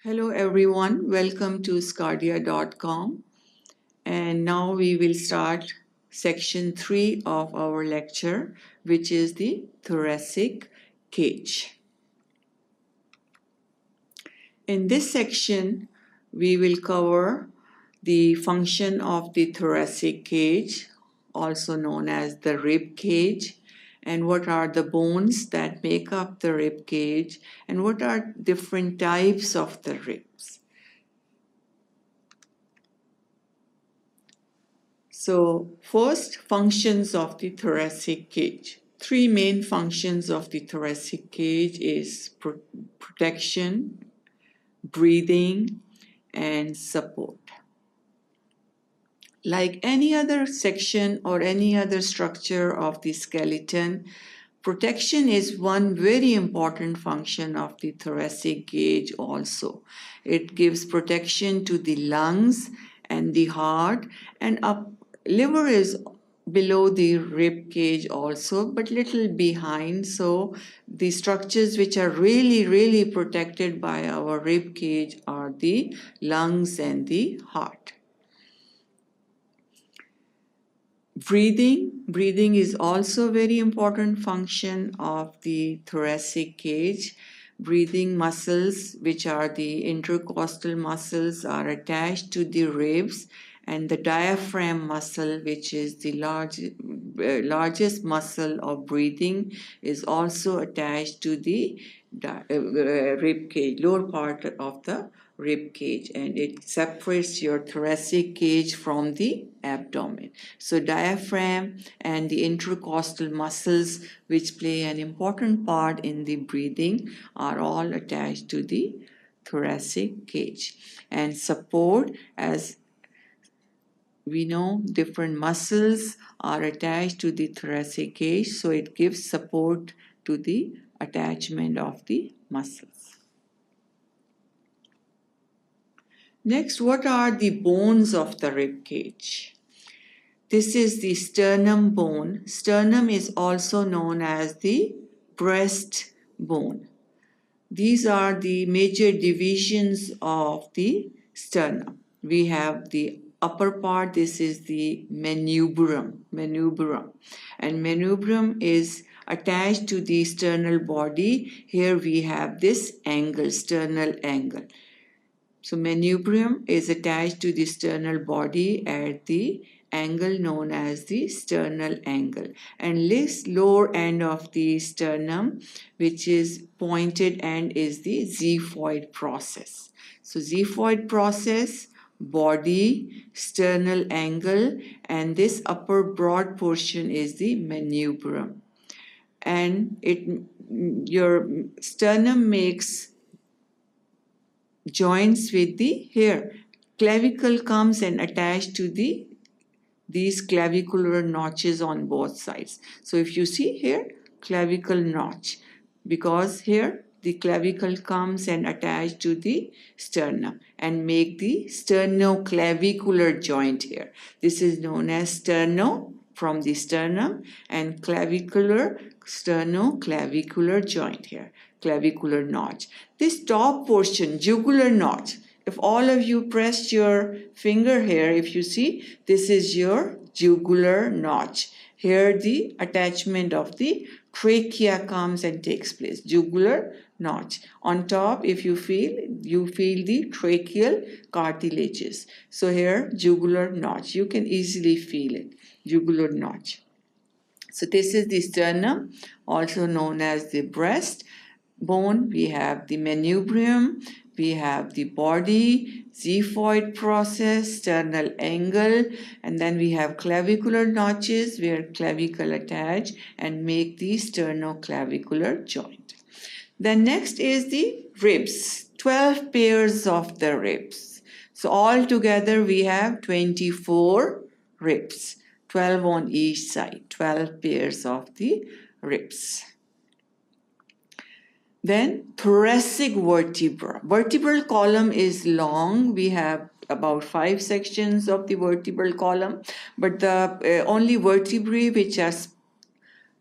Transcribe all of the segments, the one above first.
Hello everyone, welcome to sqadia.com, and now we will start section 3 of our lecture, which is the thoracic cage. In this section we will cover the function of the thoracic cage, also known as the rib cage, and what are the bones that make up the rib cage, and what are different types of the ribs. So first, functions of the thoracic cage. Three main functions of the thoracic cage is protection, breathing, and support. Like any other section or any other structure of the skeleton, protection is one very important function of the thoracic cage also. It gives protection to the lungs and the heart, and liver is below the rib cage also, but little behind. So the structures which are really protected by our rib cage are the lungs and the heart. Breathing is also a very important function of the thoracic cage. Breathing muscles, which are the intercostal muscles, are attached to the ribs, and the diaphragm muscle, which is the largest muscle of breathing, is also attached to the rib cage, lower part of the rib cage, and it separates your thoracic cage from the abdomen. So diaphragm and the intercostal muscles, which play an important part in the breathing, are all attached to the thoracic cage. And support, as we know, different muscles are attached to the thoracic cage, so it gives support to the attachment of the muscles. Next, what are the bones of the rib cage? This is the sternum bone. Sternum is also known as the breast bone. These are the major divisions of the sternum. We have the upper part, this is the manubrium, and manubrium is attached to the sternal body. Here we have this angle, sternal angle. So manubrium is attached to the sternal body at the angle known as the sternal angle, and this lower end of the sternum, which is pointed end, is the xiphoid process. So xiphoid process, body, sternal angle, and this upper broad portion is the manubrium. And your sternum makes joints with the here. Clavicle comes and attached to these clavicular notches on both sides. So if you see here, clavicle notch, because here the clavicle comes and attached to the sternum and make the sternoclavicular joint here. This is known as sterno from the sternum, and clavicular, sternoclavicular joint here, clavicular notch. This top portion, jugular notch, if all of you pressed your finger here, if you see, this is your jugular notch. Here the attachment of the trachea comes and takes place, jugular notch. On top, if you feel the tracheal cartilages. So here, jugular notch, you can easily feel it, jugular notch. So this is the sternum, also known as the breast bone. We have the manubrium, we have the body, xiphoid process, sternal angle, and then we have clavicular notches where clavicle attach and make the sternoclavicular joint. Then next is the ribs, 12 pairs of the ribs. So all together we have 24 ribs, 12 on each side, 12 pairs of the ribs. Then thoracic vertebra. Vertebral column is long. We have about 5 sections of the vertebral column, but the only vertebrae which are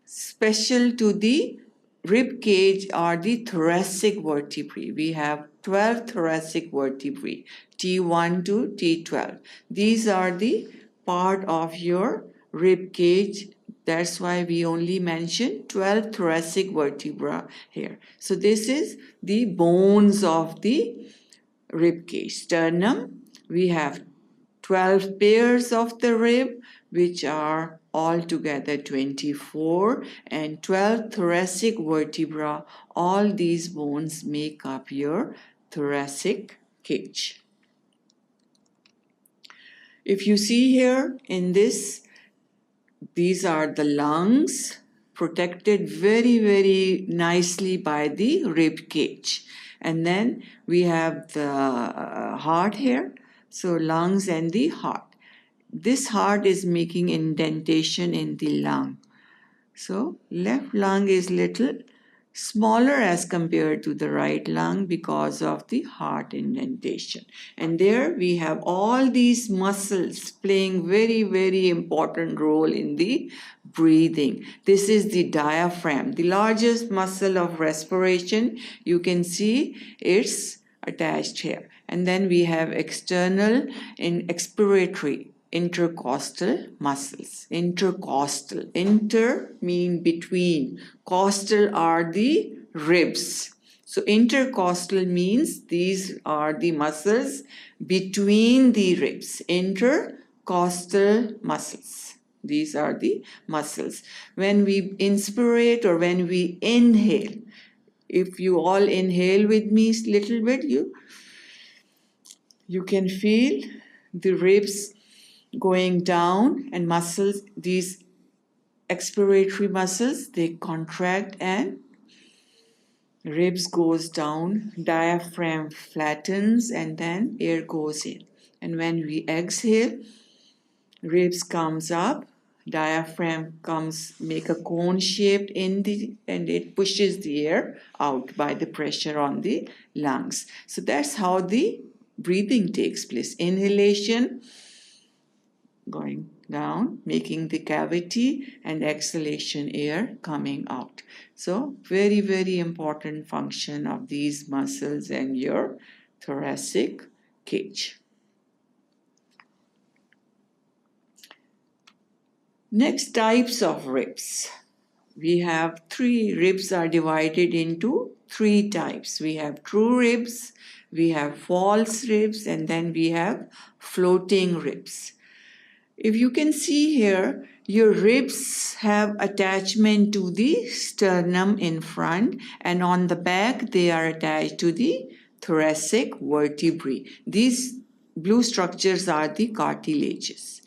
special to the rib cage are the thoracic vertebrae. We have 12 thoracic vertebrae, T1 to T12. These are the part of your rib cage. That's why we only mention 12 thoracic vertebra here. So this is the bones of the rib cage. Sternum, we have 12 pairs of the rib, which are altogether 24, and 12 thoracic vertebra. All these bones make up your thoracic cage. If you see here in this, these are the lungs, protected very, very nicely by the rib cage. And then we have the heart here. So lungs and the heart. This heart is making indentation in the lung. So left lung is little smaller as compared to the right lung because of the heart indentation. And there we have all these muscles playing very, very important role in the breathing. This is the diaphragm, the largest muscle of respiration. You can see it's attached here. And then we have external and expiratory intercostal muscles. Intercostal. Inter mean between. Costal are the ribs. So intercostal means these are the muscles between the ribs. Intercostal muscles. These are the muscles. When we inspirate or when we inhale, if you all inhale with me a little bit, you can feel the ribs going down and muscles, these expiratory muscles, they contract and ribs goes down, diaphragm flattens and then air goes in. And when we exhale, ribs comes up, diaphragm comes, make a cone shaped and it pushes the air out by the pressure on the lungs. So that's how the breathing takes place. Inhalation, going down, making the cavity, and exhalation, air coming out. So very, very important function of these muscles and your thoracic cage. Next, types of ribs. We have three ribs are divided into three types. We have true ribs, we have false ribs, and then we have floating ribs. If you can see here, your ribs have attachment to the sternum in front, and on the back they are attached to the thoracic vertebrae. These blue structures are the cartilages.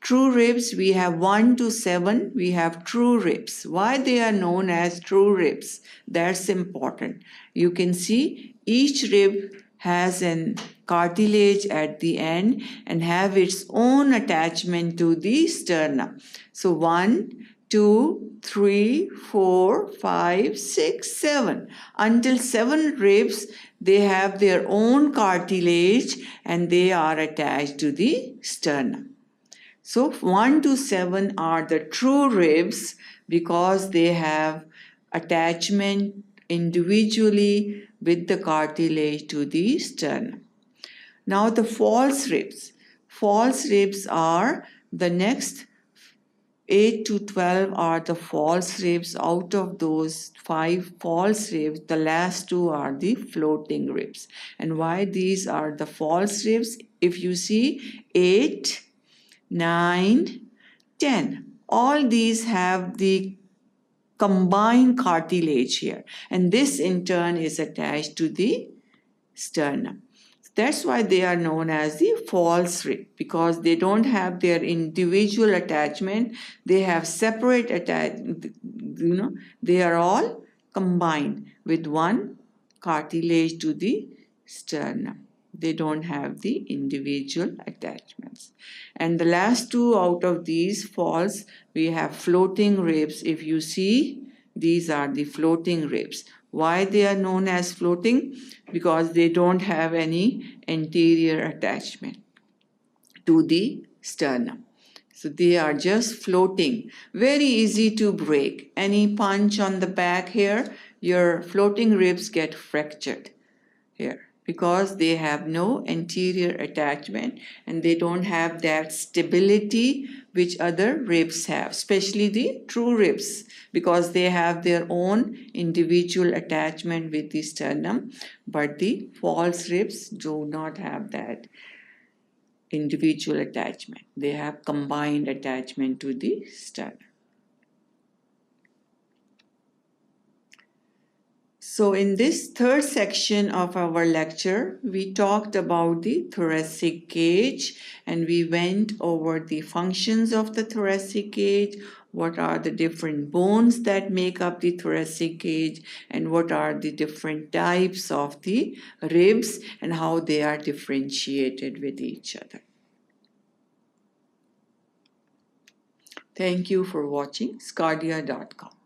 True ribs, we have 1 to 7, we have true ribs. Why they are known as true ribs? That's important. You can see each rib has an cartilage at the end and have its own attachment to the sternum. So 1, 2, 3, 4, 5, 6, 7. Until 7 ribs, they have their own cartilage and they are attached to the sternum. So 1 to 7 are the true ribs because they have attachment individually with the cartilage to the sternum. Now the false ribs. False ribs are the next 8 to 12 are the false ribs. Out of those 5 false ribs, the last 2 are the floating ribs. And why these are the false ribs? If you see 8, 9, 10. All these have the combined cartilage here. And this in turn is attached to the sternum. That's why they are known as the false rib, because they don't have their individual attachment. They have separate attachment. They are all combined with one cartilage to the sternum. They don't have the individual attachments. And the last 2 out of these false, we have floating ribs. If you see, these are the floating ribs. Why they are known as floating? Because they don't have any anterior attachment to the sternum. So they are just floating, very easy to break. Any punch on the back here, your floating ribs get fractured here because they have no anterior attachment and they don't have that stability which other ribs have, especially the true ribs, because they have their own individual attachment with the sternum, but the false ribs do not have that individual attachment. They have combined attachment to the sternum. So in this third section of our lecture, we talked about the thoracic cage and we went over the functions of the thoracic cage, what are the different bones that make up the thoracic cage, and what are the different types of the ribs and how they are differentiated with each other. Thank you for watching sqadia.com.